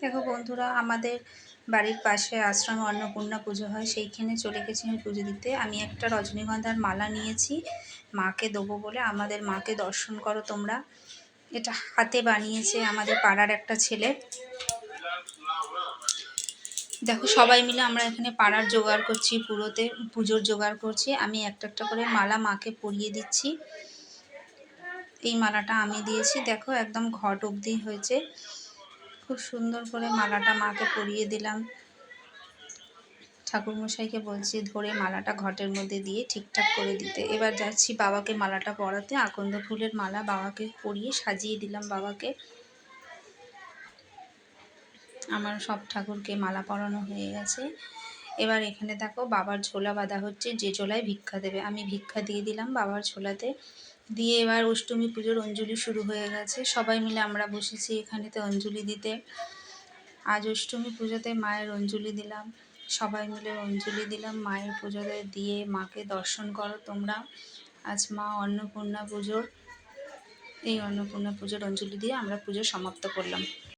দেখো বন্ধুরা, আমাদের বাড়ির পাশে আশ্রমে অন্নপূর্ণা পুজো হয়, সেইখানে চলে গেছি আমি পুজো দিতে। আমি একটা রজনীগন্ধার মালা নিয়েছি মাকে দেবো বলে। আমাদের মাকে দর্শন করো তোমরা। এটা হাতে বানিয়েছে আমাদের পাড়ার একটা ছেলে। দেখো সবাই মিলে আমরা এখানে পাড়ার জোগাড় করছি, পুজোর জোগাড় করছি। আমি একটা একটা করে মালা মাকে পরিয়ে দিচ্ছি। এই মালাটা আমি দিয়েছি, দেখো একদম ঘট অবধি হয়েছে। খুব সুন্দর করে মালাটা মাকে পরিয়ে দিলাম। ঠাকুরমশাইকে বলছি ধরে মালাটা ঘটের মধ্যে দিয়ে ঠিকঠাক করে দিতে। এবার যাচ্ছি বাবাকে মালাটা পরাতে। আকন্দ ফুলের মালা বাবাকে পরিয়ে সাজিয়ে দিলাম বাবাকে। আমার সব ঠাকুরকে মালা পরানো হয়ে গেছে। এবার এখানে দেখো বাবার ঝোলা বাঁধা হচ্ছে, যে ঝোলায় ভিক্ষা দেবে। আমি ভিক্ষা দিয়ে দিলাম বাবার ঝোলাতে দিয়ে। এবার অষ্টমী পুজোর অঞ্জলি শুরু হয়ে গেছে। সবাই মিলে আমরা বসেছি এখানেতে অঞ্জলি দিতে। আজ অষ্টমী পুজোতে মায়ের অঞ্জলি দিলাম, সবাই মিলে অঞ্জলি দিলাম মায়ের পুজোতে দিয়ে। মাকে দর্শন করো তোমরা। আজ মা অন্নপূর্ণা পুজোর, এই অন্নপূর্ণা পুজোর অঞ্জলি দিয়ে আমরা পুজো সমাপ্ত করলাম।